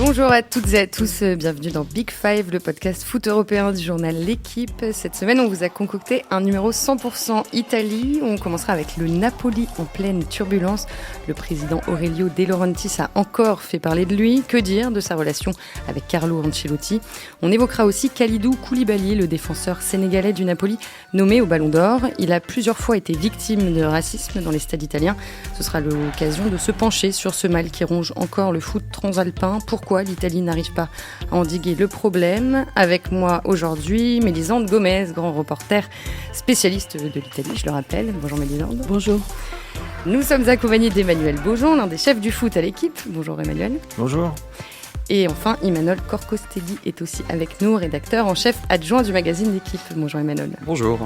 Bonjour à toutes et à tous, bienvenue dans Big Five, le podcast foot européen du journal L'Équipe. Cette semaine, on vous a concocté un numéro 100% Italie. On commencera avec le Napoli en pleine turbulence. Le président Aurelio De Laurentiis a encore fait parler de lui. Que dire de sa relation avec Carlo Ancelotti? On évoquera aussi Kalidou Koulibaly, le défenseur sénégalais du Napoli, nommé au Ballon d'Or. Il a plusieurs fois été victime de racisme dans les stades italiens. Ce sera l'occasion de se pencher sur ce mal qui ronge encore le foot transalpin. Pourquoi l'Italie n'arrive pas à endiguer le problème? Avec moi aujourd'hui, Mélisande Gomez, grand reporter spécialiste de l'Italie, je le rappelle. Bonjour Mélisande. Bonjour. Nous sommes accompagnés d'Emmanuel Beaujon, l'un des chefs du foot à l'Équipe. Bonjour Emmanuel. Bonjour. Et enfin, Emmanuel Corcostelli est aussi avec nous, rédacteur en chef adjoint du magazine L'Équipe. Bonjour Emmanuel. Bonjour.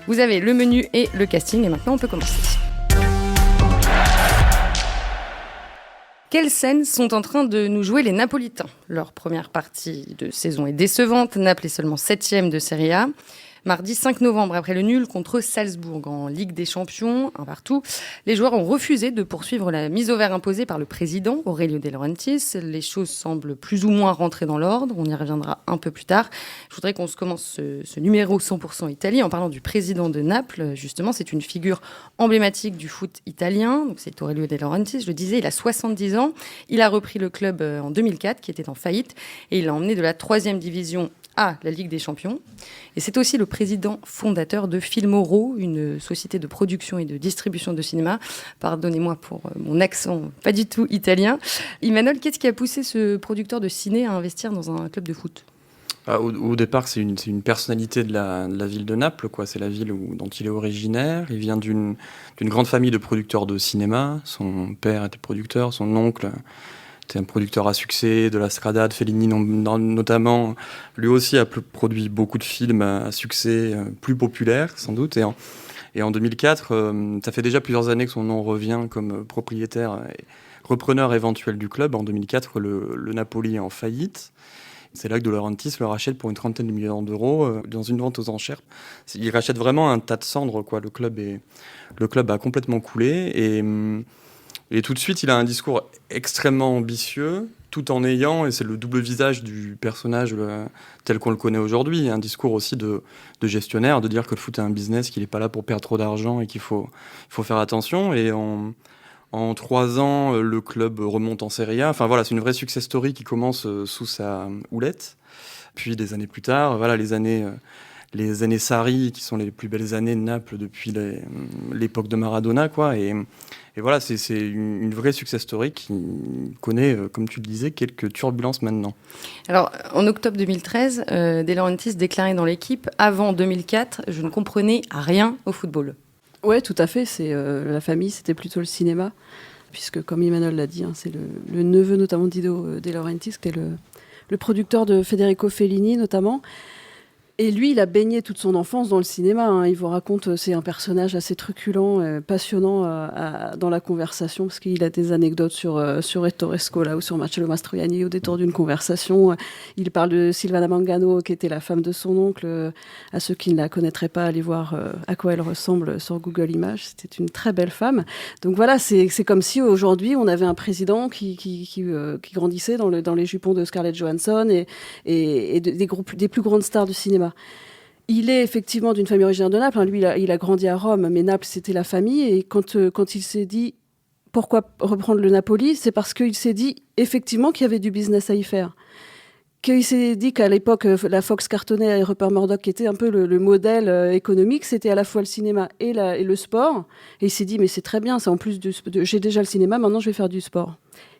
Vous avez le menu et le casting et maintenant on peut commencer. Quelles scènes sont en train de nous jouer les Napolitains? Leur première partie de saison est décevante. Naples est seulement 7e de Serie A. Mardi 5 novembre, après le nul contre Salzbourg en Ligue des Champions, un partout, les joueurs ont refusé de poursuivre la mise au vert imposée par le président Aurelio De Laurentiis. Les choses semblent plus ou moins rentrer dans l'ordre. On y reviendra un peu plus tard. Je voudrais qu'on se commence ce numéro 100% Italie en parlant du président de Naples. Justement, c'est une figure emblématique du foot italien. Donc, c'est Aurelio De Laurentiis. Je le disais, il a 70 ans. Il a repris le club en 2004, qui était en faillite, et il l'a emmené de la 3e division à la Ligue des Champions. Et c'est aussi le président fondateur de Filmoro, une société de production et de distribution de cinéma. Pardonnez-moi pour mon accent pas du tout italien. Emmanuel, qu'est-ce qui a poussé ce producteur de ciné à investir dans un club de foot? Au départ, c'est une personnalité de la ville de Naples, quoi. C'est la ville dont il est originaire. Il vient d'une grande famille de producteurs de cinéma. Son père était producteur, son oncle était un producteur à succès, de la Strada, de Fellini notamment. Lui aussi a produit beaucoup de films à succès plus populaires, sans doute. Et en 2004, ça fait déjà plusieurs années que son nom revient comme propriétaire et repreneur éventuel du club. En 2004, le Napoli est en faillite. C'est là que De Laurentiis le rachète pour une trentaine de millions d'euros dans une vente aux enchères. Il rachète vraiment un tas de cendres, quoi. Le club a complètement coulé et tout de suite, il a un discours extrêmement ambitieux, tout en ayant, et c'est le double visage du personnage tel qu'on le connaît aujourd'hui, un discours aussi de gestionnaire, de dire que le foot est un business, qu'il n'est pas là pour perdre trop d'argent et qu'il faut faire attention. Et en 3 ans, le club remonte en Serie A. Enfin voilà, c'est une vraie success story qui commence sous sa houlette. Puis des années plus tard, voilà, les années Sarri, qui sont les plus belles années de Naples depuis l'époque de Maradona, quoi. Et voilà, c'est une vraie success story qui connaît, comme tu le disais, quelques turbulences maintenant. Alors, en octobre 2013, De Laurentiis déclarait dans l'Équipe: avant 2004, je ne comprenais rien au football. Ouais, tout à fait. C'est la famille, c'était plutôt le cinéma, puisque comme Emmanuel l'a dit, c'est le neveu notamment d'Ido De Laurentiis, qui est le producteur de Federico Fellini notamment. Et lui, il a baigné toute son enfance dans le cinéma. Il vous raconte, c'est un personnage assez truculent, passionnant dans la conversation, parce qu'il a des anecdotes sur Ettore Scola ou sur Marcello Mastroianni au détour d'une conversation. Il parle de Silvana Mangano, qui était la femme de son oncle. À ceux qui ne la connaîtraient pas, allez voir à quoi elle ressemble sur Google Images. C'était une très belle femme. Donc voilà, c'est comme si aujourd'hui, on avait un président qui grandissait dans les jupons de Scarlett Johansson et des plus grandes stars du cinéma. Il est effectivement d'une famille originaire de Naples. Lui, il a grandi à Rome, mais Naples, c'était la famille. Et quand il s'est dit pourquoi reprendre le Napoli, c'est parce qu'il s'est dit effectivement qu'il y avait du business à y faire. Qu'il s'est dit qu'à l'époque, la Fox cartonnait et Rupert Murdoch, qui était un peu le modèle économique, c'était à la fois le cinéma et le sport. Et il s'est dit, mais c'est très bien, c'est en plus j'ai déjà le cinéma, maintenant je vais faire du sport.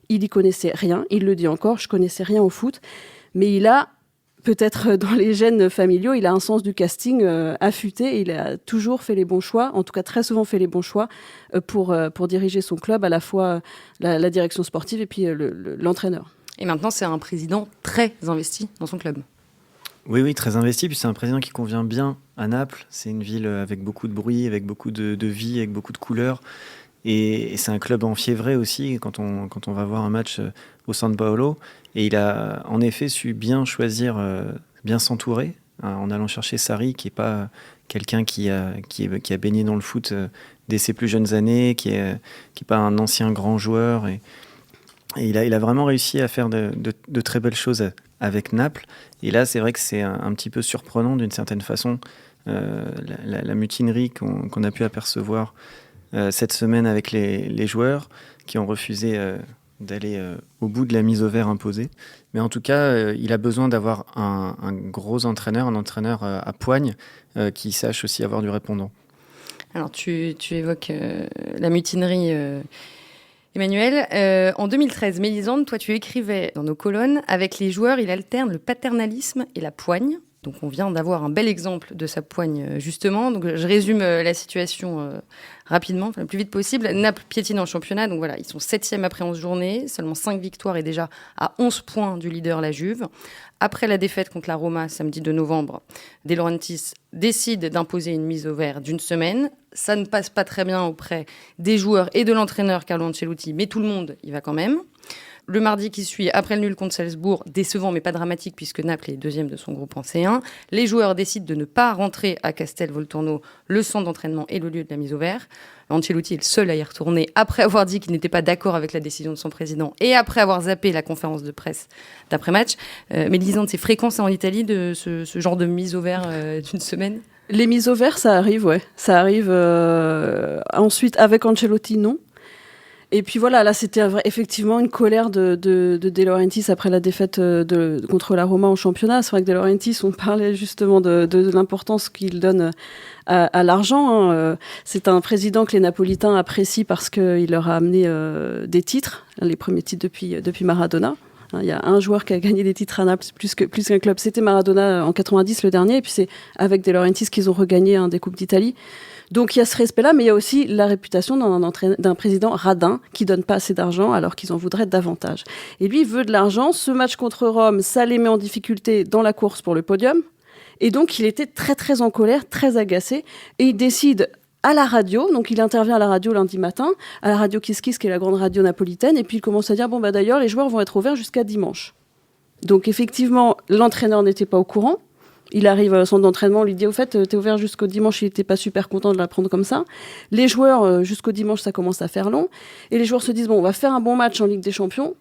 Il y connaissait rien, il le dit encore, je connaissais rien au foot, mais il a peut-être dans les gènes familiaux, il a un sens du casting affûté et il a toujours fait les bons choix, en tout cas très souvent fait les bons choix pour diriger son club, à la fois la direction sportive et puis l'entraîneur. Et maintenant, c'est un président très investi dans son club. Oui, très investi. Puis c'est un président qui convient bien à Naples. C'est une ville avec beaucoup de bruit, avec beaucoup de vie, avec beaucoup de couleurs. Et c'est un club enfiévré aussi quand on va voir un match au San Paolo. Et il a en effet su bien choisir, bien s'entourer, en allant chercher Sarri, qui n'est pas quelqu'un qui a baigné dans le foot dès ses plus jeunes années, qui est pas un ancien grand joueur. Et il a vraiment réussi à faire de très belles choses avec Naples. Et là, c'est vrai que c'est un petit peu surprenant d'une certaine façon, la mutinerie qu'on a pu apercevoir cette semaine avec les joueurs qui ont refusé d'aller au bout de la mise au vert imposée. Mais en tout cas, il a besoin d'avoir un gros entraîneur, un entraîneur à poigne qui sache aussi avoir du répondant. Alors, tu évoques la mutinerie, Emmanuel. En 2013, Mélisande, toi, tu écrivais dans nos colonnes, avec les joueurs, il alterne le paternalisme et la poigne. Donc, on vient d'avoir un bel exemple de sa poigne, justement. Donc, je résume la situation rapidement, le plus vite possible. Naples piétine en championnat. Donc, voilà, ils sont 7e après 11 journées. Seulement 5 victoires et déjà à 11 points du leader, la Juve. Après la défaite contre la Roma, samedi 2 novembre, De Laurentiis décide d'imposer une mise au vert d'une semaine. Ça ne passe pas très bien auprès des joueurs et de l'entraîneur Carlo Ancelotti, mais tout le monde y va quand même. Le mardi qui suit, après le nul contre Salzbourg, décevant mais pas dramatique puisque Naples est deuxième de son groupe en C1, les joueurs décident de ne pas rentrer à Castel Volturno, le centre d'entraînement et le lieu de la mise au vert. Ancelotti est le seul à y retourner après avoir dit qu'il n'était pas d'accord avec la décision de son président et après avoir zappé la conférence de presse d'après-match. Mélisande, c'est fréquent ça en Italie, de ce genre de mise au vert d'une semaine ? Les mises au vert, ça arrive, ouais. Ça arrive ensuite avec Ancelotti, non. Et puis voilà, là, c'était effectivement une colère de De Laurentiis après la défaite contre la Roma en championnat. C'est vrai que De Laurentiis, on parlait justement de l'importance qu'il donne à l'argent. Hein. C'est un président que les Napolitains apprécient parce qu'il leur a amené des titres, les premiers titres depuis Maradona. Il y a un joueur qui a gagné des titres à Naples, plus qu'un club. C'était Maradona en 90, le dernier. Et puis c'est avec De Laurentiis qu'ils ont regagné des Coupes d'Italie. Donc il y a ce respect-là, mais il y a aussi la réputation d'un président radin qui donne pas assez d'argent alors qu'ils en voudraient davantage. Et lui, il veut de l'argent. Ce match contre Rome, ça les met en difficulté dans la course pour le podium. Et donc il était très très en colère, très agacé. Et il décide à la radio, donc il intervient à la radio lundi matin, à la radio Kiss Kiss, qui est la grande radio napolitaine, et puis il commence à dire, d'ailleurs, les joueurs vont être au vert jusqu'à dimanche. Donc effectivement, l'entraîneur n'était pas au courant. Il arrive à son entraînement, on lui dit au fait, t'es ouvert jusqu'au dimanche, il n'était pas super content de l'apprendre comme ça. Les joueurs, jusqu'au dimanche, ça commence à faire long. Et les joueurs se disent, on va faire un bon match en Ligue des Champions,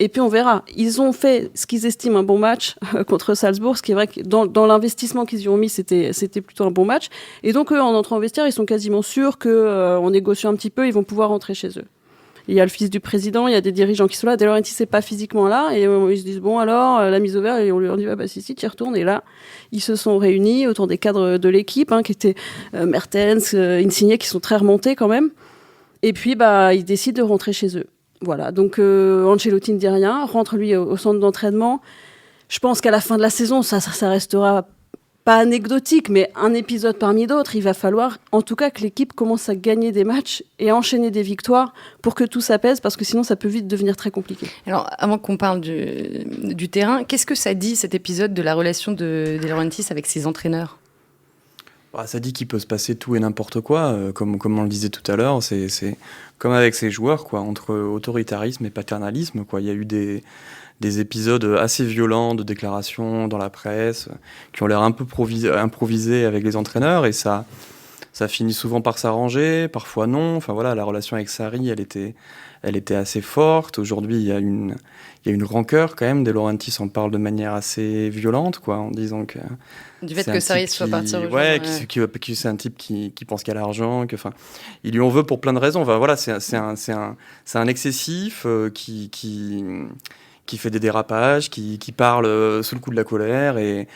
et puis on verra. Ils ont fait ce qu'ils estiment un bon match contre Salzbourg, ce qui est vrai que dans l'investissement qu'ils y ont mis, c'était plutôt un bon match. Et donc eux, en entrant au vestiaire, ils sont quasiment sûrs qu'en négociant un petit peu, ils vont pouvoir rentrer chez eux. Il y a le fils du président, il y a des dirigeants qui sont là. De Laurentiis, c'est pas physiquement là. Et ils se disent, la mise au vert. Et on lui dit, si, tu y retournes. Et là, ils se sont réunis autour des cadres de l'équipe, qui étaient Mertens, Insigne, qui sont très remontés quand même. Et puis, ils décident de rentrer chez eux. Voilà. Donc, Ancelotti ne dit rien, rentre lui au centre d'entraînement. Je pense qu'à la fin de la saison, ça restera pas anecdotique, mais un épisode parmi d'autres. Il va falloir, en tout cas, que l'équipe commence à gagner des matchs et à enchaîner des victoires pour que tout s'apaise, parce que sinon, ça peut vite devenir très compliqué. Alors, avant qu'on parle du terrain, qu'est-ce que ça dit, cet épisode, de la relation de Laurentiis avec ses entraîneurs ? Ça dit qu'il peut se passer tout et n'importe quoi, comme on le disait tout à l'heure. C'est comme avec ses joueurs, quoi, entre autoritarisme et paternalisme, quoi. Il y a eu des épisodes assez violents de déclarations dans la presse qui ont l'air un peu improvisés avec les entraîneurs, et ça finit souvent par s'arranger, parfois non. Enfin voilà, la relation avec Sarri, elle était assez forte. Aujourd'hui, il y a une rancœur quand même. De Laurentiis en parle de manière assez violente, quoi, en disant que du fait que Sarri soit parti rejoindre. Ouais, que c'est un type qui pense qu'à l'argent, il lui en veut pour plein de raisons. Enfin voilà, c'est un excessif qui fait des dérapages, qui parle sous le coup de la colère, et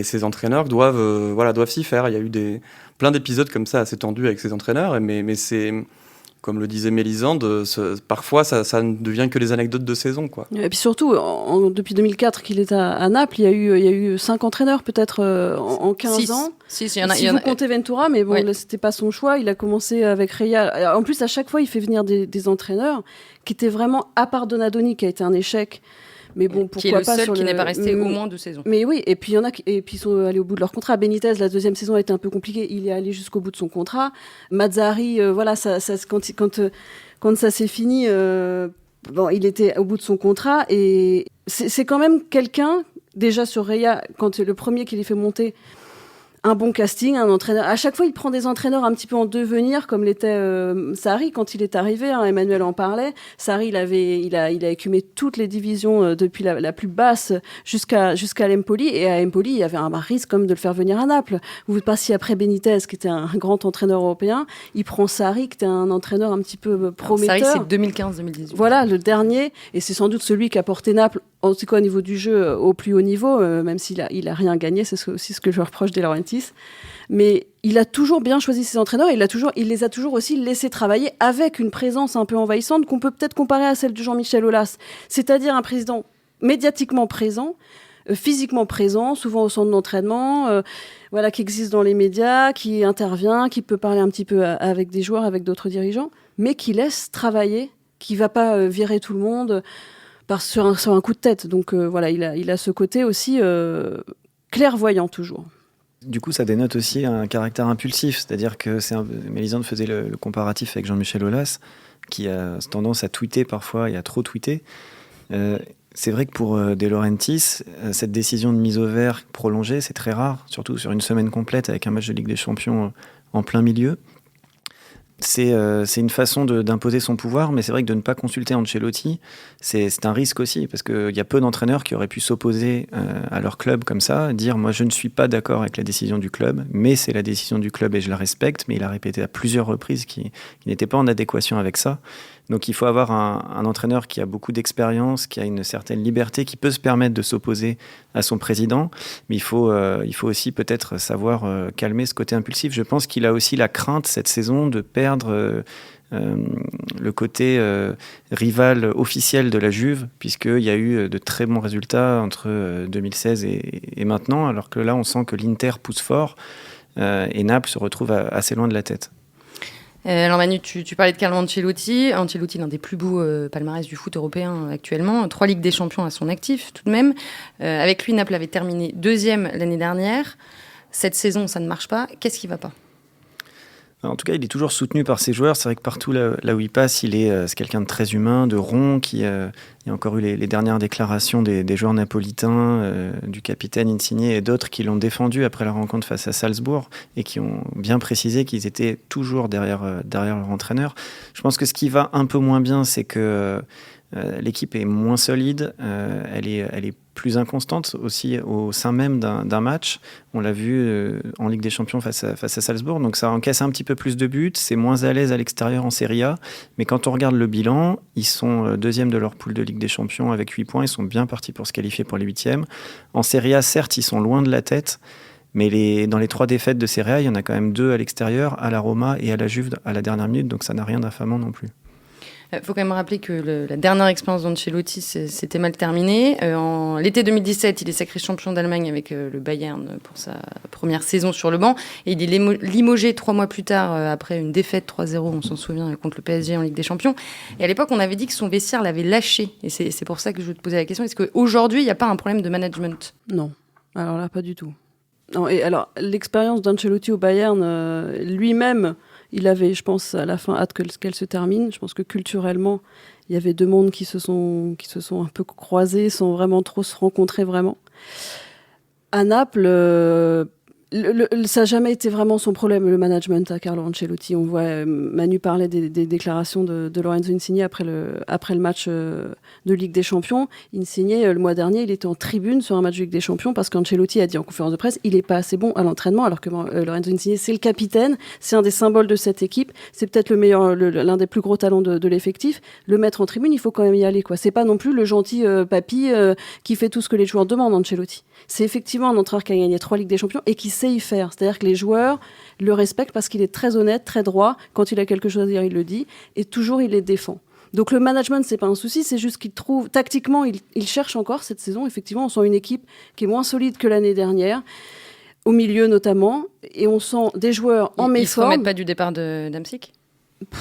ses entraîneurs doivent s'y faire. Il y a eu plein d'épisodes comme ça assez tendus avec ses entraîneurs, mais c'est, comme le disait Mélisande, parfois ça ne devient que des anecdotes de saison, quoi. Et puis surtout, depuis 2004 qu'il est à Naples, il y a eu 5 entraîneurs peut-être en 15 ans. Si vous comptez Ventura, mais bon, ouais. Là, c'était pas son choix. Il a commencé avec Reia. En plus, à chaque fois, il fait venir des entraîneurs qui étaient vraiment, à part Donadoni, qui a été un échec. Mais bon, pourquoi qui est le pas seul qui n'est pas resté au moins 2 saisons. Mais oui, et puis il y en a et puis ils sont allés au bout de leur contrat. Benitez, la deuxième saison a été un peu compliquée, il est allé jusqu'au bout de son contrat. Mazzarri, quand ça s'est fini, il était au bout de son contrat, et c'est quand même quelqu'un, déjà sur Reia, quand le premier qui les fait monter, un bon casting, un entraîneur. À chaque fois, il prend des entraîneurs un petit peu en devenir, comme l'était Sarri quand il est arrivé. Emmanuel en parlait. Sarri, il a écumé toutes les divisions depuis la plus basse jusqu'à l'Empoli. Et à Empoli, il y avait un risque comme de le faire venir à Naples. Vous passiez après Benitez, qui était un grand entraîneur européen. Il prend Sarri, qui était un entraîneur un petit peu prometteur. Sarri, c'est 2015-2018. Voilà, le dernier. Et c'est sans doute celui qui a porté Naples, en tout cas au niveau du jeu, au plus haut niveau, même s'il a rien gagné. C'est aussi ce que je reproche De Laurentiis. Mais il a toujours bien choisi ses entraîneurs, il les a toujours aussi laissés travailler avec une présence un peu envahissante qu'on peut peut-être comparer à celle de Jean-Michel Aulas. C'est-à-dire un président médiatiquement présent, physiquement présent, souvent au centre d'entraînement, qui existe dans les médias, qui intervient, qui peut parler un petit peu avec des joueurs, avec d'autres dirigeants, mais qui laisse travailler, qui ne va pas virer tout le monde sur un coup de tête. Donc il a ce côté aussi clairvoyant toujours. Du coup, ça dénote aussi un caractère impulsif, c'est-à-dire que Mélisande faisait le comparatif avec Jean-Michel Aulas, qui a tendance à tweeter parfois et à trop tweeter. C'est vrai que pour De Laurentiis, cette décision de mise au vert prolongée, c'est très rare, surtout sur une semaine complète avec un match de Ligue des Champions en plein milieu. C'est une façon d'imposer son pouvoir, mais c'est vrai que de ne pas consulter Ancelotti, c'est un risque aussi, parce qu'il y a peu d'entraîneurs qui auraient pu s'opposer à leur club comme ça, dire « moi je ne suis pas d'accord avec la décision du club, mais c'est la décision du club et je la respecte », mais il a répété à plusieurs reprises qu'il n'était pas en adéquation avec ça. Donc il faut avoir un entraîneur qui a beaucoup d'expérience, qui a une certaine liberté, qui peut se permettre de s'opposer à son président, mais il faut aussi peut-être savoir calmer ce côté impulsif. Je pense qu'il a aussi la crainte cette saison de perdre le côté rival officiel de la Juve, puisqu'il y a eu de très bons résultats entre 2016 et maintenant, alors que là on sent que l'Inter pousse fort et Naples se retrouve assez loin de la tête. Alors Manu, tu parlais de Carlo Ancelotti. Ancelotti, l'un des plus beaux palmarès du foot européen actuellement. 3 Ligues des Champions à son actif, tout de même. Avec lui, Naples avait terminé 2e l'année dernière. Cette saison, ça ne marche pas. Qu'est-ce qui ne va pas ? En tout cas, il est toujours soutenu par ses joueurs. C'est vrai que partout là où il passe, c'est quelqu'un de très humain, de rond. Il y a encore eu les dernières déclarations des joueurs napolitains, du capitaine Insigne et d'autres qui l'ont défendu après la rencontre face à Salzbourg et qui ont bien précisé qu'ils étaient toujours derrière leur entraîneur. Je pense que ce qui va un peu moins bien, c'est que l'équipe est moins solide, elle est plus inconstante aussi au sein même d'un match. On l'a vu en Ligue des Champions face à Salzbourg, donc ça encaisse un petit peu plus de buts, c'est moins à l'aise à l'extérieur en Serie A, mais quand on regarde le bilan, ils sont 2e de leur poule de Ligue des Champions avec 8 points, ils sont bien partis pour se qualifier pour les 8e. En Serie A, certes, ils sont loin de la tête, mais dans les 3 défaites de Serie A, il y en a quand même 2 à l'extérieur, à la Roma et à la Juve à la dernière minute, donc ça n'a rien d'affamant non plus. Il faut quand même rappeler que la dernière expérience d'Ancelotti s'était mal terminée. En l'été 2017, il est sacré champion d'Allemagne avec le Bayern pour sa première saison sur le banc. Et il est limogé 3 mois plus tard après une défaite 3-0, on s'en souvient, contre le PSG en Ligue des Champions. Et à l'époque, on avait dit que son vestiaire l'avait lâché. Et c'est pour ça que je veux te poser la question. Est-ce qu'aujourd'hui, il n'y a pas un problème de management ? Non. Alors là, pas du tout. Non, et alors, l'expérience d'Ancelotti au Bayern, lui-même... Il avait, je pense, à la fin hâte qu'elle se termine. Je pense que culturellement, il y avait 2 mondes qui se sont un peu croisés sans vraiment trop se rencontrer vraiment. À Naples, ça n'a jamais été vraiment son problème, le management à Carlo Ancelotti. On voit, Manu parlait des déclarations de Lorenzo Insigne après le match de Ligue des Champions. Insigne, le mois dernier, il était en tribune sur un match de Ligue des Champions parce qu'Ancelotti a dit en conférence de presse il n'est pas assez bon à l'entraînement, alors que Lorenzo Insigne, c'est le capitaine, c'est un des symboles de cette équipe, c'est peut-être l'un des plus gros talents de l'effectif. Le mettre en tribune, il faut quand même y aller, quoi. C'est pas non plus le gentil papy qui fait tout ce que les joueurs demandent, Ancelotti. C'est effectivement un entraîneur qui a gagné 3 Ligues des Champions et qui sait y faire. C'est-à-dire que les joueurs le respectent parce qu'il est très honnête, très droit. Quand il a quelque chose à dire, il le dit. Et toujours, il les défend. Donc le management, c'est pas un souci. C'est juste qu'il trouve... Tactiquement, il cherche encore cette saison. Effectivement, on sent une équipe qui est moins solide que l'année dernière. Au milieu, notamment. Et on sent des joueurs en méforme. Ils se remettent pas du départ d'Hamsik ?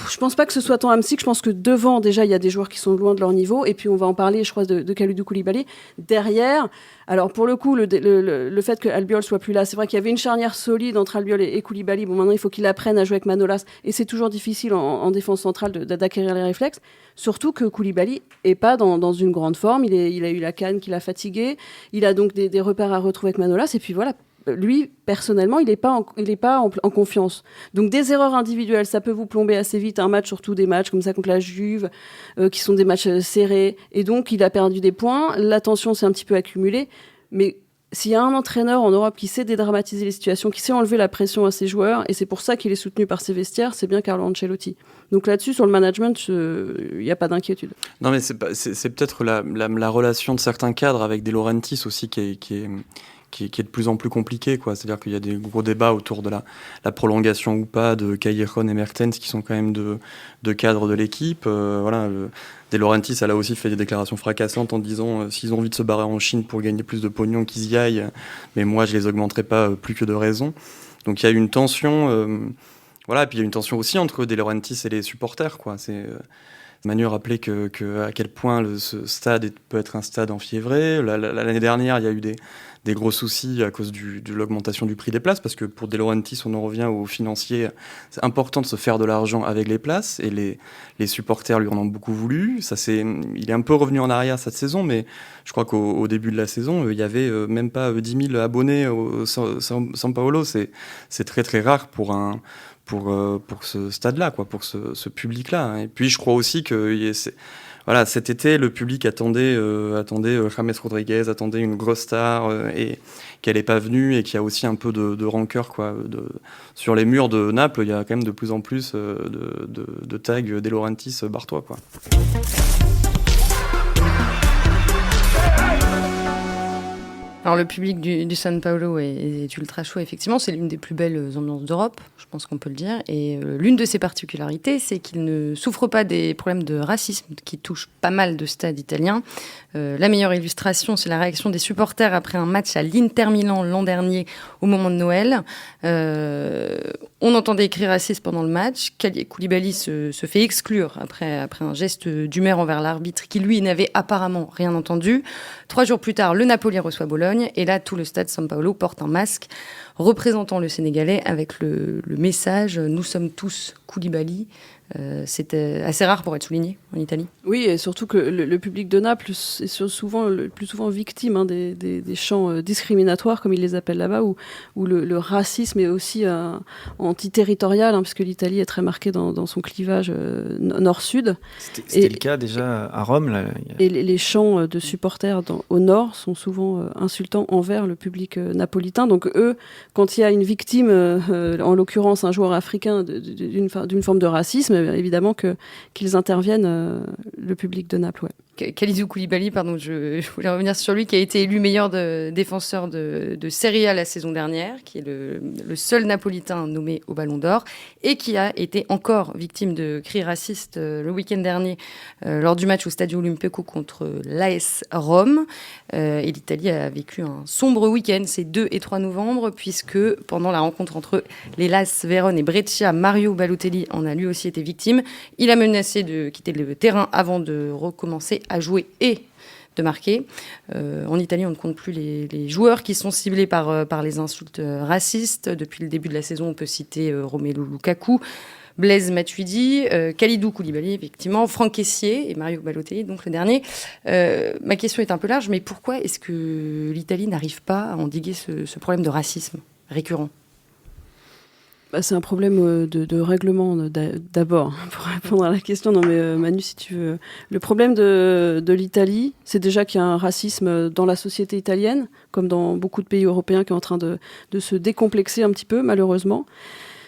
Je pense pas que ce soit tant Hamsik. Je pense que devant, déjà, il y a des joueurs qui sont loin de leur niveau. Et puis, on va en parler, je crois, de Kalidou Koulibaly. Derrière, alors pour le coup, le fait que Albiol soit plus là, c'est vrai qu'il y avait une charnière solide entre Albiol et Koulibaly. Bon, maintenant, il faut qu'il apprenne à jouer avec Manolas. Et c'est toujours difficile en défense centrale d'acquérir les réflexes. Surtout que Koulibaly est pas dans une grande forme. Il a eu la canne qui l'a fatigué. Il a donc des repères à retrouver avec Manolas. Et puis voilà. lui, personnellement, il n'est pas en confiance. Donc des erreurs individuelles, ça peut vous plomber assez vite un match, surtout des matchs comme ça contre la Juve, qui sont des matchs serrés. Et donc, il a perdu des points, la tension s'est un petit peu accumulée. Mais s'il y a un entraîneur en Europe qui sait dédramatiser les situations, qui sait enlever la pression à ses joueurs, et c'est pour ça qu'il est soutenu par ses vestiaires, c'est bien Carlo Ancelotti. Donc là-dessus, sur le management, il n'y a pas d'inquiétude. Non, mais c'est peut-être la relation de certains cadres avec De Laurentiis aussi qui est de plus en plus compliquée, quoi. C'est-à-dire qu'il y a des gros débats autour de la prolongation ou pas de Callejon et Mertens, qui sont quand même de cadres de l'équipe. De Laurentiis, elle a aussi fait des déclarations fracassantes en disant s'ils ont envie de se barrer en Chine pour gagner plus de pognon, qu'ils y aillent, mais moi je les augmenterai pas plus que de raison. Donc il y a une tension, et puis il y a une tension aussi entre De Laurentiis et les supporters, quoi. Manu rappelait à quel point ce stade peut être un stade enfiévré. L'année dernière, il y a eu des gros soucis à cause de l'augmentation du prix des places, parce que pour De Laurentiis, on en revient aux financiers. C'est important de se faire de l'argent avec les places, et les supporters lui en ont beaucoup voulu. Il est un peu revenu en arrière cette saison, mais je crois qu'au début de la saison, il y avait même pas 10 000 abonnés au San Paolo. C'est très très rare pour ce stade-là, quoi, pour ce public-là. Et puis je crois aussi que cet été, le public attendait James Rodriguez, attendait une grosse star, et qu'elle n'est pas venue, et qu'il y a aussi un peu de rancœur, quoi. Sur les murs de Naples, il y a quand même de plus en plus de tags De Laurentiis Bartois, quoi. Alors le public du San Paolo est ultra chaud, effectivement, c'est l'une des plus belles ambiances d'Europe, je pense qu'on peut le dire, et l'une de ses particularités, c'est qu'il ne souffre pas des problèmes de racisme qui touchent pas mal de stades italiens. La meilleure illustration, c'est la réaction des supporters après un match à l'Inter Milan l'an dernier, au moment de Noël. On entendait écrire raciste pendant le match. Koulibaly se fait exclure après un geste d'humeur envers l'arbitre qui, lui, n'avait apparemment rien entendu. 3 jours plus tard, le Napoli reçoit Bologne. Et là, tout le stade San Paolo porte un masque représentant le Sénégalais avec le message « Nous sommes tous Koulibaly ». C'était assez rare pour être souligné en Italie. Oui, et surtout que le public de Naples est le plus souvent victime des chants discriminatoires, comme ils les appellent là-bas, où le racisme est aussi antiterritorial, puisque l'Italie est très marquée dans son clivage nord-sud. C'était le cas déjà à Rome. Là. Et les chants de supporters au nord sont souvent insultants envers le public napolitain. Donc eux, quand il y a une victime, en l'occurrence un joueur africain d'une forme de racisme, évidemment qu'ils interviennent, le public de Naples. Ouais. Kalidou Koulibaly, pardon, je voulais revenir sur lui, qui a été élu meilleur défenseur de Serie A la saison dernière, qui est le seul Napolitain nommé au Ballon d'Or, et qui a été encore victime de cris racistes le week-end dernier lors du match au Stadio Olimpico contre l'AS Rome. Et l'Italie a vécu un sombre week-end ces 2 et 3 novembre, puisque pendant la rencontre entre l'Hellas Vérone et Brescia, Mario Balotelli en a lui aussi été victime. Il a menacé de quitter le terrain avant de recommencer à jouer et de marquer. En Italie, on ne compte plus les joueurs qui sont ciblés par les insultes racistes. Depuis le début de la saison, on peut citer Romelu Lukaku, Blaise Matuidi, Kalidou Koulibaly, effectivement, Franck Kessié et Mario Balotelli, donc le dernier. Ma question est un peu large, mais pourquoi est-ce que l'Italie n'arrive pas à endiguer ce problème de racisme récurrent ? C'est un problème de règlement d'abord, pour répondre à la question. Non mais Manu, si tu veux. Le problème de l'Italie, c'est déjà qu'il y a un racisme dans la société italienne, comme dans beaucoup de pays européens, qui est en train de se décomplexer un petit peu, malheureusement.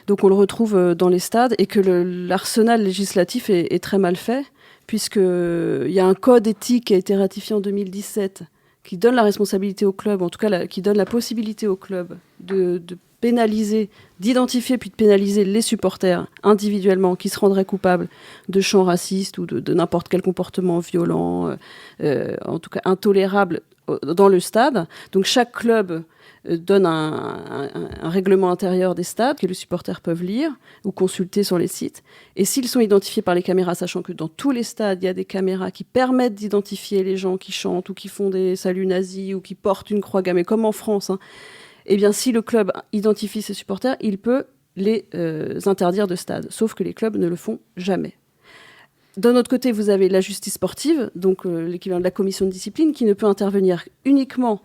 Donc on le retrouve dans les stades, et que l'arsenal législatif est très mal fait, puisqu'il y a un code éthique qui a été ratifié en 2017, qui donne la responsabilité au club, en tout cas qui donne la possibilité au club de pénaliser, d'identifier puis de pénaliser les supporters individuellement qui se rendraient coupables de chants racistes ou de n'importe quel comportement violent, en tout cas intolérable dans le stade. Donc chaque club donne un règlement intérieur des stades que les supporters peuvent lire ou consulter sur les sites. Et s'ils sont identifiés par les caméras, sachant que dans tous les stades, il y a des caméras qui permettent d'identifier les gens qui chantent ou qui font des saluts nazis ou qui portent une croix gammée, comme en France, eh bien, si le club identifie ses supporters, il peut les interdire de stade. Sauf que les clubs ne le font jamais. D'un autre côté, vous avez la justice sportive, donc l'équivalent de la commission de discipline, qui ne peut intervenir uniquement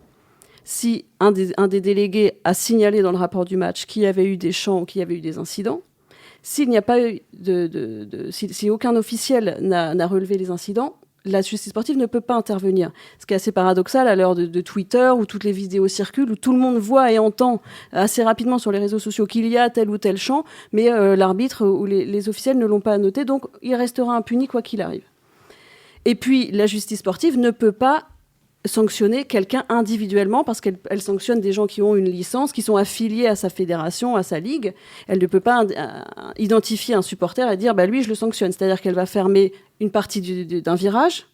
si un des délégués a signalé dans le rapport du match qu'il y avait eu des chants ou qu'il y avait eu des incidents. S'il n'y a pas eu si aucun officiel n'a relevé les incidents, la justice sportive ne peut pas intervenir. Ce qui est assez paradoxal à l'heure de Twitter, où toutes les vidéos circulent, où tout le monde voit et entend assez rapidement sur les réseaux sociaux qu'il y a tel ou tel chant, mais l'arbitre ou les officiels ne l'ont pas noté, donc il restera impuni quoi qu'il arrive. Et puis, la justice sportive ne peut pas sanctionner quelqu'un individuellement parce qu'elle sanctionne des gens qui ont une licence, qui sont affiliés à sa fédération, à sa ligue. Elle ne peut pas identifier un supporter et dire lui je le sanctionne. C'est-à-dire qu'elle va fermer une partie d'un virage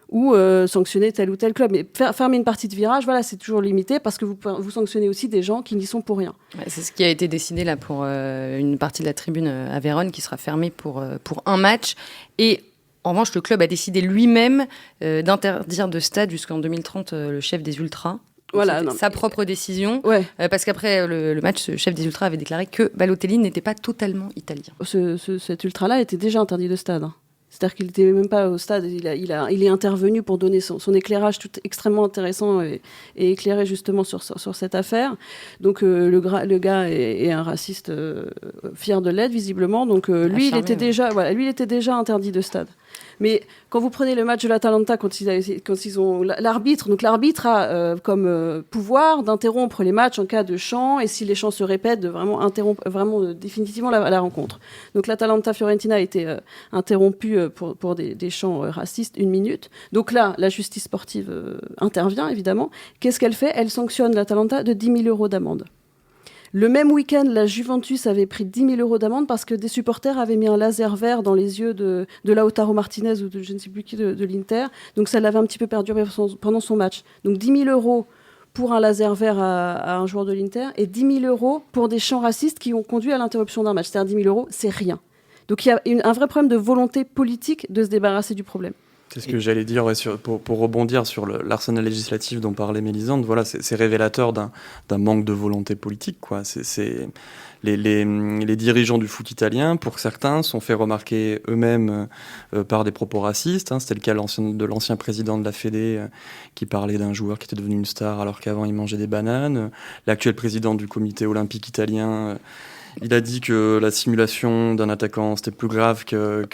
ou sanctionner tel ou tel club. Mais fermer une partie de virage, voilà, c'est toujours limité parce que vous sanctionnez aussi des gens qui n'y sont pour rien. Ouais, c'est ce qui a été décidé là pour une partie de la tribune à Vérone qui sera fermée pour un match. Et en revanche, le club a décidé lui-même d'interdire de stade jusqu'en 2030 le chef des Ultras. Voilà, sa propre décision. Ouais. Parce qu'après le match, ce chef des Ultras avait déclaré que Balotelli n'était pas totalement italien. Cet Ultra-là était déjà interdit de stade. C'est-à-dire qu'il n'était même pas au stade. Il est intervenu pour donner son éclairage tout extrêmement intéressant et éclairé justement sur cette affaire. Donc le gars est un raciste fier de l'être, visiblement. Donc lui, il était déjà interdit de stade. Mais quand vous prenez le match de l'Atalanta, quand ils ont l'arbitre, donc l'arbitre a comme pouvoir d'interrompre les matchs en cas de chant, et si les chants se répètent, de vraiment interrompre définitivement la rencontre. Donc l'Atalanta-Fiorentina a été interrompue pour des chants racistes 1 minute. Donc là, la justice sportive intervient, évidemment. Qu'est-ce qu'elle fait ? Elle sanctionne l'Atalanta de 10 000 € d'amende. Le même week-end, la Juventus avait pris 10 000 € d'amende parce que des supporters avaient mis un laser vert dans les yeux de Lautaro Martinez ou de je ne sais plus qui de l'Inter. Donc ça l'avait un petit peu perduré pendant son match. Donc 10 000 € pour un laser vert à un joueur de l'Inter et 10 000 € pour des chants racistes qui ont conduit à l'interruption d'un match. C'est-à-dire 10 000 €, c'est rien. Donc il y a un vrai problème de volonté politique de se débarrasser du problème. C'est ce que j'allais dire pour rebondir sur l'arsenal législatif dont parlait Mélisande. Voilà, c'est révélateur d'un manque de volonté politique, quoi. Les dirigeants du foot italien, pour certains, sont fait remarquer eux-mêmes par des propos racistes. C'était le cas de l'ancien président de la Fédé qui parlait d'un joueur qui était devenu une star alors qu'avant il mangeait des bananes. L'actuel président du comité olympique italien... il a dit que la simulation d'un attaquant, c'était plus grave qu'un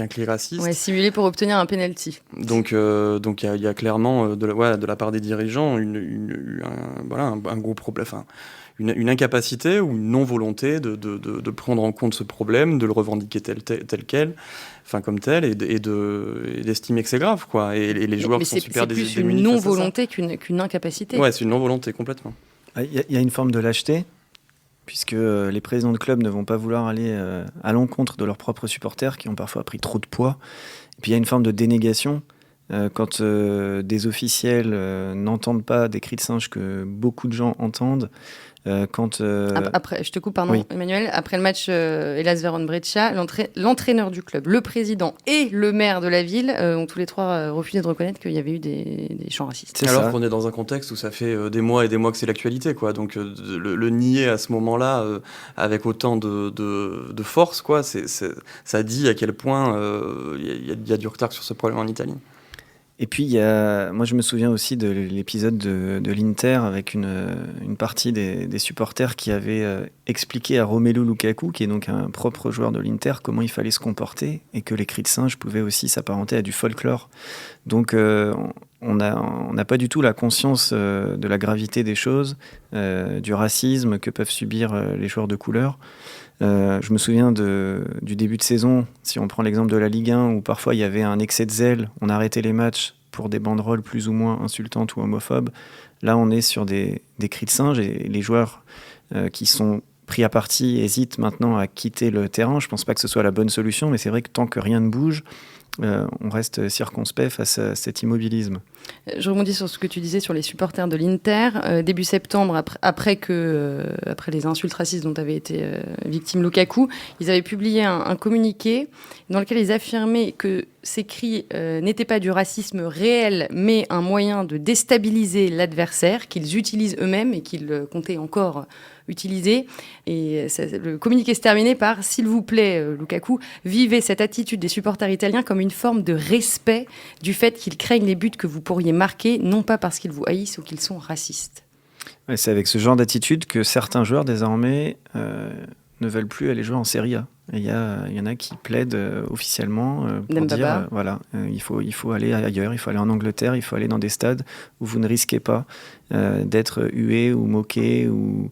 cri raciste. Ouais, simuler pour obtenir un penalty. Donc il y a clairement, de la part des dirigeants, un gros problème, une incapacité ou une non-volonté de prendre en compte ce problème, de le revendiquer tel quel, comme tel, et d'estimer que c'est grave, quoi. Et les joueurs sont super démunis. C'est plus une non-volonté qu'une incapacité. Ouais, c'est une non-volonté, complètement. Il y a une forme de lâcheté, puisque les présidents de clubs ne vont pas vouloir aller à l'encontre de leurs propres supporters qui ont parfois pris trop de poids. Et puis il y a une forme de dénégation quand des officiels n'entendent pas des cris de singe que beaucoup de gens entendent. Après, je te coupe, pardon, oui. Emmanuel. Après le match Hellas Vérone-Brescia, l'entraîneur du club, le président et le maire de la ville ont tous les trois refusé de reconnaître qu'il y avait eu des chants racistes. Alors qu'on est dans un contexte où ça fait des mois et des mois que c'est l'actualité, quoi. Donc le nier à ce moment-là avec autant de force, quoi, ça dit à quel point il y a du retard sur ce problème en Italie. Et puis, moi je me souviens aussi de l'épisode de l'Inter avec une partie des supporters qui avaient expliqué à Romelu Lukaku, qui est donc un propre joueur de l'Inter, comment il fallait se comporter et que les cris de singe pouvaient aussi s'apparenter à du folklore. Donc on n'a pas du tout la conscience de la gravité des choses, du racisme que peuvent subir les joueurs de couleur. Je me souviens du début de saison, si on prend l'exemple de la Ligue 1, où parfois il y avait un excès de zèle, on arrêtait les matchs pour des banderoles plus ou moins insultantes ou homophobes. Là, on est sur des cris de singe et les joueurs qui sont pris à partie hésitent maintenant à quitter le terrain. Je ne pense pas que ce soit la bonne solution, mais c'est vrai que tant que rien ne bouge, on reste circonspect face à cet immobilisme. Je rebondis sur ce que tu disais sur les supporters de l'Inter. Début septembre, après les insultes racistes dont avait été victime Lukaku, ils avaient publié un communiqué dans lequel ils affirmaient que ces cris n'étaient pas du racisme réel, mais un moyen de déstabiliser l'adversaire qu'ils utilisent eux-mêmes et qu'ils comptaient encore utilisé. Et le communiqué se terminait par « S'il vous plaît, Lukaku, vivez cette attitude des supporters italiens comme une forme de respect du fait qu'ils craignent les buts que vous pourriez marquer, non pas parce qu'ils vous haïssent ou qu'ils sont racistes. » Ouais, c'est avec ce genre d'attitude que certains joueurs désormais ne veulent plus aller jouer en Serie A. Il y en a qui plaident officiellement pour dire il faut aller ailleurs, il faut aller en Angleterre, il faut aller dans des stades où vous ne risquez pas d'être hué ou moqué ou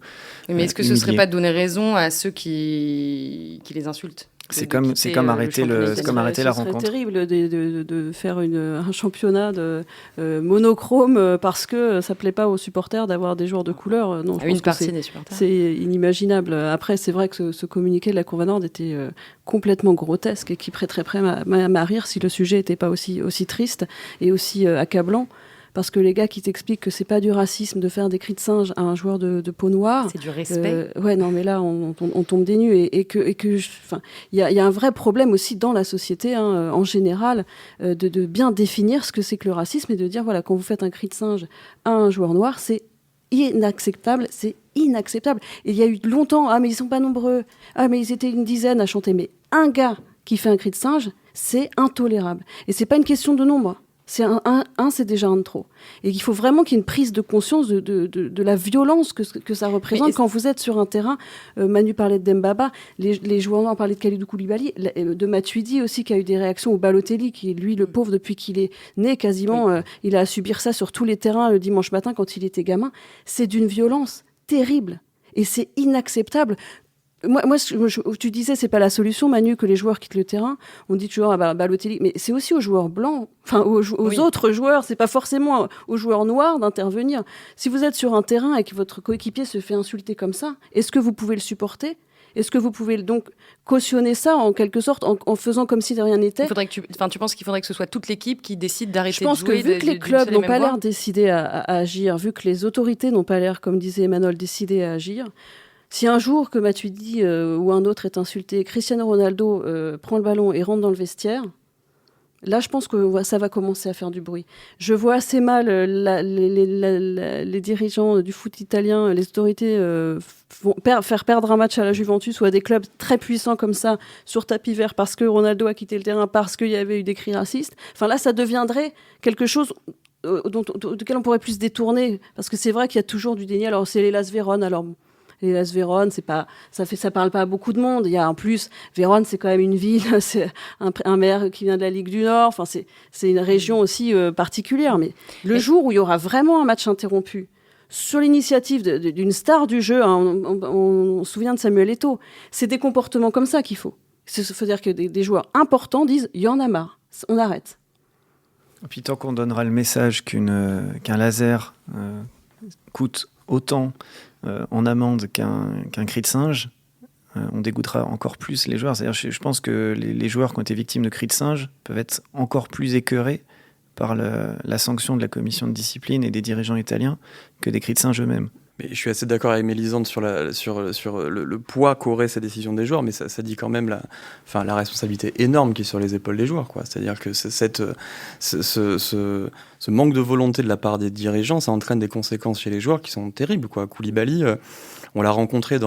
mais est-ce que ce ne serait pas de donner raison à ceux qui les insultent ? C'est comme arrêter la rencontre. C'est terrible de faire un championnat monochrome parce que ça ne plaît pas aux supporters d'avoir des joueurs de couleur. Non, une partie des supporters. C'est inimaginable. Après, c'est vrai que ce communiqué de la Cour Nord était complètement grotesque et qui prêterait même à rire si le sujet n'était pas aussi triste et aussi accablant. Parce que les gars qui t'expliquent que c'est pas du racisme de faire des cris de singe à un joueur de peau noire. C'est du respect. Ouais, non, mais là, on tombe des nues. Et il y a un vrai problème aussi dans la société, en général, de bien définir ce que c'est que le racisme et de dire, voilà, quand vous faites un cri de singe à un joueur noir, c'est inacceptable, c'est inacceptable. Et il y a eu longtemps, mais ils sont pas nombreux, mais ils étaient une dizaine à chanter. Mais un gars qui fait un cri de singe, c'est intolérable. Et c'est pas une question de nombre. C'est c'est déjà un de trop. Et il faut vraiment qu'il y ait une prise de conscience de la violence que ça représente quand vous êtes sur un terrain. Manu parlait de Dembaba, les joueurs noirs parlaient de Kalidou Koulibaly, de Matuidi aussi qui a eu des réactions au Balotelli, qui est lui le pauvre depuis qu'il est né quasiment. Il a à subir ça sur tous les terrains le dimanche matin quand il était gamin. C'est d'une violence terrible. Et c'est inacceptable. Moi, tu disais, c'est pas la solution, Manu, que les joueurs quittent le terrain. On dit toujours, Balotelli, mais c'est aussi aux joueurs blancs, aux autres joueurs. C'est pas forcément aux joueurs noirs d'intervenir. Si vous êtes sur un terrain et que votre coéquipier se fait insulter comme ça, est-ce que vous pouvez le supporter ? Est-ce que vous pouvez donc cautionner ça en quelque sorte en faisant comme si de rien n'était ? Tu penses qu'il faudrait que ce soit toute l'équipe qui décide d'arrêter de jouer ? Je pense que vu que les clubs n'ont pas l'air décidés à agir, vu que les autorités n'ont pas l'air, comme disait Emmanuel, décidées à agir. Si un jour que Matuidi ou un autre est insulté, Cristiano Ronaldo prend le ballon et rentre dans le vestiaire, là, je pense que ça va commencer à faire du bruit. Je vois assez mal les dirigeants du foot italien, les autorités faire perdre un match à la Juventus ou à des clubs très puissants comme ça sur tapis vert parce que Ronaldo a quitté le terrain, parce qu'il y avait eu des cris racistes. Enfin là, ça deviendrait quelque chose duquel on pourrait plus se détourner. Parce que c'est vrai qu'il y a toujours du déni. Alors, c'est l'Hellas Vérone. Alors, l'Hellas Vérone, ça parle pas à beaucoup de monde. Il y a en plus, Vérone, c'est quand même une ville, c'est un maire qui vient de la Ligue du Nord. Enfin, c'est une région aussi particulière. Mais le jour où il y aura vraiment un match interrompu, sur l'initiative d'une star du jeu, on se souvient de Samuel Eto'o, c'est des comportements comme ça qu'il faut. Il faut dire que des joueurs importants disent, il y en a marre, on arrête. Et puis tant qu'on donnera le message qu'un laser coûte autant en amende qu'un cri de singe, on dégoûtera encore plus les joueurs. C'est-à-dire, je pense que les joueurs qui ont été victimes de cris de singe peuvent être encore plus écœurés par la sanction de la commission de discipline et des dirigeants italiens que des cris de singe eux-mêmes. Mais je suis assez d'accord avec Mélisande sur le poids qu'auraient ces décisions des joueurs, mais ça dit quand même la responsabilité énorme qui est sur les épaules des joueurs, quoi. C'est-à-dire que ce manque de volonté de la part des dirigeants, ça entraîne des conséquences chez les joueurs qui sont terribles, quoi. Koulibaly, on l'a rencontré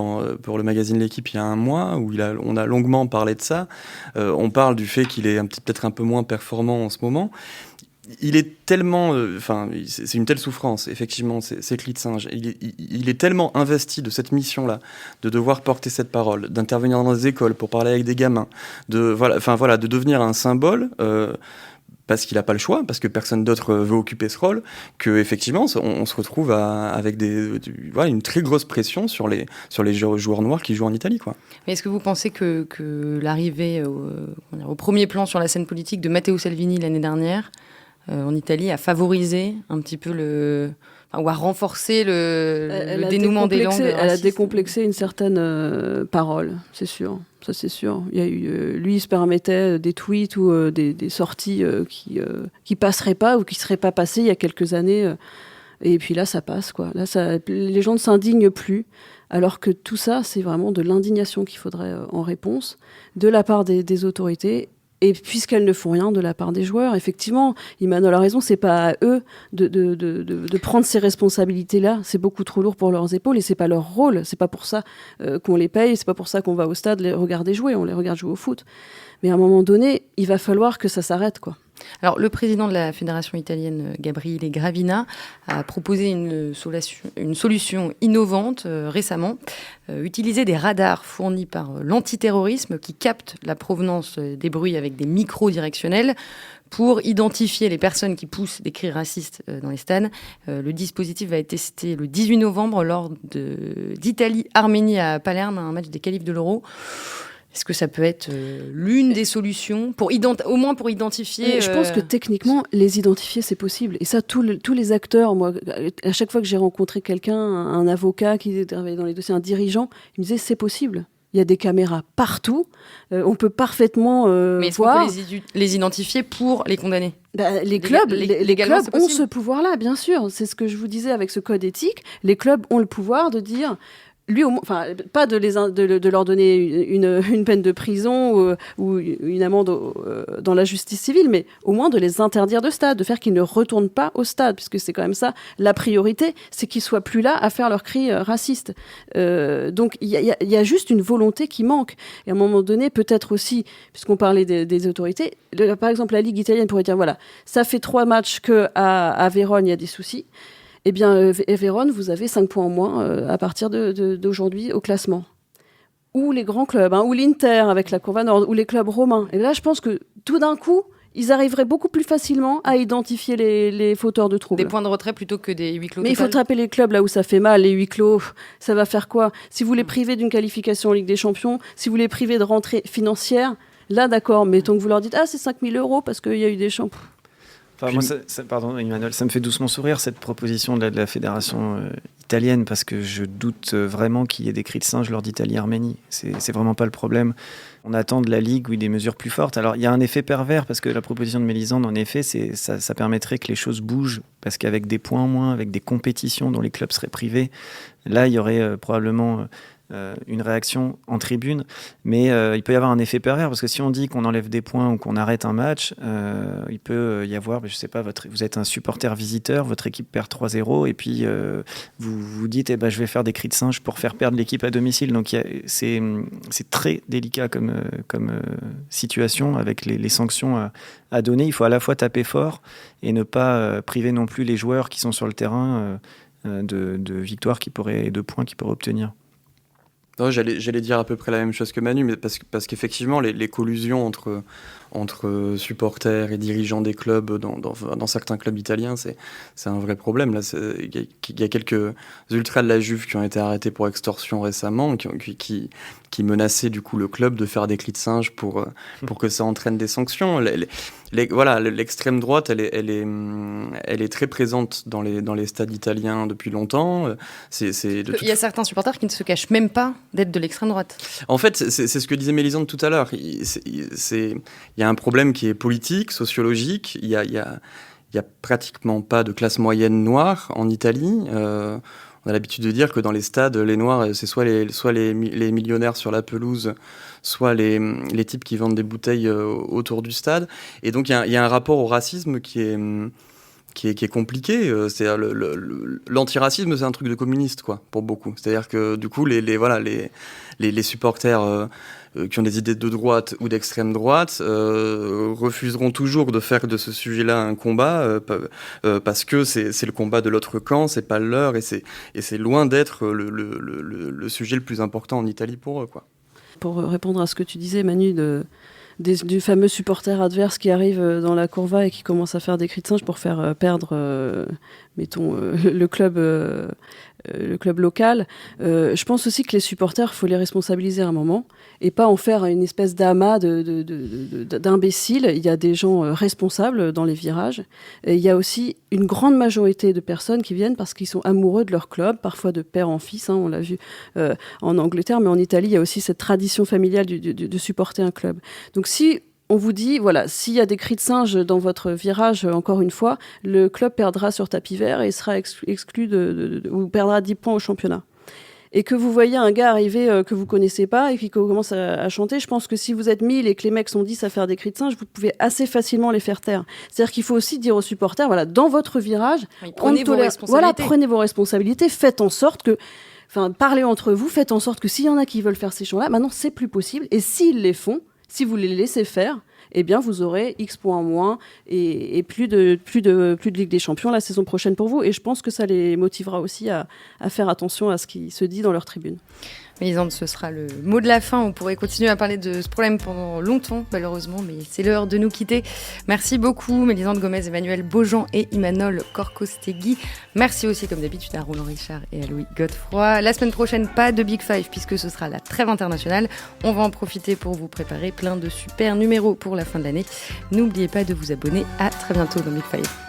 pour le magazine L'Équipe il y a un mois, où on a longuement parlé de ça. On parle du fait qu'il est peut-être un peu moins performant en ce moment. Il est tellement, c'est une telle souffrance, effectivement, ces cris de singe. Il est tellement investi de cette mission-là, de devoir porter cette parole, d'intervenir dans les écoles pour parler avec des gamins, de devenir un symbole, parce qu'il n'a pas le choix, parce que personne d'autre veut occuper ce rôle, que effectivement, on se retrouve avec une très grosse pression sur les joueurs noirs qui jouent en Italie, quoi. Mais est-ce que vous pensez que l'arrivée au premier plan sur la scène politique de Matteo Salvini l'année dernière en Italie a favorisé un petit peu ou a renforcé le dénouement des langues racistes. Elle a décomplexé une certaine parole, c'est sûr. Ça, c'est sûr. Il y a eu, lui, il se permettait des tweets ou des sorties qui passeraient pas ou qui seraient pas passées il y a quelques années. Et puis là, ça passe, quoi. Là, les gens ne s'indignent plus. Alors que tout ça, c'est vraiment de l'indignation qu'il faudrait en réponse de la part des autorités Et puisqu'elles ne font rien de la part des joueurs, effectivement, Imanol a raison, c'est pas à eux de prendre ces responsabilités-là. C'est beaucoup trop lourd pour leurs épaules et c'est pas leur rôle. C'est pas pour ça qu'on les paye, c'est pas pour ça qu'on va au stade les regarder jouer. On les regarde jouer au foot. Mais à un moment donné, il va falloir que ça s'arrête, quoi. Alors, le président de la fédération italienne, Gabriele Gravina, a proposé une solution innovante récemment. Utiliser des radars fournis par l'antiterrorisme qui captent la provenance des bruits avec des micros directionnels pour identifier les personnes qui poussent des cris racistes dans les stades. Le dispositif va être testé le 18 novembre lors d'Italie-Arménie à Palerme, un match des qualifs de l'Euro. Est-ce que ça peut être l'une des solutions, au moins pour identifier... Je pense que techniquement, les identifier, c'est possible. Et ça, tous les acteurs, moi, à chaque fois que j'ai rencontré quelqu'un, un avocat qui travaillait dans les dossiers, un dirigeant, il me disait c'est possible. Il y a des caméras partout. On peut parfaitement Mais est-ce voir... qu'on peut les identifier pour les condamner ? Les clubs ont ce pouvoir-là, bien sûr. C'est ce que je vous disais avec ce code éthique. Les clubs ont le pouvoir de dire... Lui, enfin, pas de leur donner une peine de prison ou une amende dans la justice civile, mais au moins de les interdire de stade, de faire qu'ils ne retournent pas au stade, puisque c'est quand même ça la priorité, c'est qu'ils soient plus là à faire leurs cris racistes. Donc il y a juste une volonté qui manque. Et à un moment donné, peut-être aussi, puisqu'on parlait des autorités, par exemple la Ligue italienne pourrait dire voilà, ça fait 3 matchs qu'à Vérone il y a des soucis. Eh bien, Vérone, vous avez 5 points en moins à partir d'aujourd'hui au classement. Ou les grands clubs, ou l'Inter avec la Curva Nord, ou les clubs romains. Et là, je pense que tout d'un coup, ils arriveraient beaucoup plus facilement à identifier les fauteurs de troubles. Des points de retrait plutôt que des huis clos. Mais il faut taper les clubs là où ça fait mal, les huis clos. Ça va faire quoi ? Si vous les privez d'une qualification en Ligue des Champions, si vous les privez de rentrée financière, là, d'accord, mettons que vous leur dites « Ah, c'est 5 000 € parce qu'il y a eu des champions. » Enfin, moi, pardon, Emmanuel, ça me fait doucement sourire cette proposition de la fédération italienne parce que je doute vraiment qu'il y ait des cris de singe lors d'Italie-Arménie. C'est vraiment pas le problème. On attend de la Ligue des mesures plus fortes. Alors, il y a un effet pervers parce que la proposition de Mélisande, en effet, ça permettrait que les choses bougent parce qu'avec des points en moins, avec des compétitions dont les clubs seraient privés, là, il y aurait probablement... une réaction en tribune, mais il peut y avoir un effet pervers parce que si on dit qu'on enlève des points ou qu'on arrête un match, il peut y avoir, je sais pas, vous êtes un supporter visiteur, votre équipe perd 3-0 et puis vous vous dites je vais faire des cris de singe pour faire perdre l'équipe à domicile. Donc c'est très délicat comme situation avec les sanctions à donner. Il faut à la fois taper fort et ne pas priver non plus les joueurs qui sont sur le terrain de victoires et de points qu'ils pourraient obtenir. Non, j'allais dire à peu près la même chose que Manu, mais parce qu'effectivement, les collusions entre supporters et dirigeants des clubs dans certains clubs italiens, c'est un vrai problème. Là, il y a quelques ultras de la Juve qui ont été arrêtés pour extorsion récemment, qui menaçaient du coup le club de faire des cris de singe pour que ça entraîne des sanctions. Voilà, l'extrême droite, elle est très présente dans les stades italiens depuis longtemps. Il y a certains supporters qui ne se cachent même pas d'être de l'extrême droite. En fait, c'est ce que disait Mélisande tout à l'heure. Il y a un problème qui est politique, sociologique. Il y a pratiquement pas de classe moyenne noire en Italie. On a l'habitude de dire que dans les stades, les noirs, c'est soit les millionnaires sur la pelouse, soit les types qui vendent des bouteilles autour du stade. Et donc, il y a un rapport au racisme qui est compliqué. C'est-à-dire l'antiracisme, c'est un truc de communiste, quoi, pour beaucoup. C'est-à-dire que, du coup, les supporters qui ont des idées de droite ou d'extrême droite refuseront toujours de faire de ce sujet-là un combat parce que c'est le combat de l'autre camp, c'est pas le leur, et c'est loin d'être le sujet le plus important en Italie pour eux, quoi. Pour répondre à ce que tu disais, Manu, du fameux supporter adverse qui arrive dans la Curva et qui commence à faire des cris de singe pour faire perdre, le club local. Je pense aussi que les supporters, il faut les responsabiliser à un moment et pas en faire une espèce d'amas d'imbéciles. Il y a des gens responsables dans les virages. Et il y a aussi une grande majorité de personnes qui viennent parce qu'ils sont amoureux de leur club, parfois de père en fils. On l'a vu en Angleterre, mais en Italie, il y a aussi cette tradition familiale de supporter un club. Donc si on vous dit, voilà, s'il y a des cris de singe dans votre virage, encore une fois, le club perdra sur tapis vert et sera exclu ou perdra 10 points au championnat. et que vous voyez un gars arriver que vous connaissez pas et qui commence à chanter, je pense que si vous êtes 1000 et que les mecs sont 10 à faire des cris de singe, vous pouvez assez facilement les faire taire. C'est-à-dire qu'il faut aussi dire aux supporters, voilà, dans votre virage, prenez vos responsabilités. Prenez vos responsabilités, faites en sorte que, parlez entre vous, faites en sorte que s'il y en a qui veulent faire ces chants-là, maintenant c'est plus possible. Et s'ils les font, si vous les laissez faire, eh bien vous aurez X points en moins et plus de Ligue des Champions la saison prochaine pour vous. Et je pense que ça les motivera aussi à faire attention à ce qui se dit dans leur tribune. Mélisande, ce sera le mot de la fin. On pourrait continuer à parler de ce problème pendant longtemps, malheureusement, mais c'est l'heure de nous quitter. Merci beaucoup, Mélisande Gomez, Emmanuel Beaujean et Imanol Korkostegui. Merci aussi, comme d'habitude, à Roland Richard et à Louis Godefroy. La semaine prochaine, pas de Big Five, puisque ce sera la trêve internationale. On va en profiter pour vous préparer plein de super numéros pour la fin de l'année. N'oubliez pas de vous abonner. À très bientôt dans Big Five.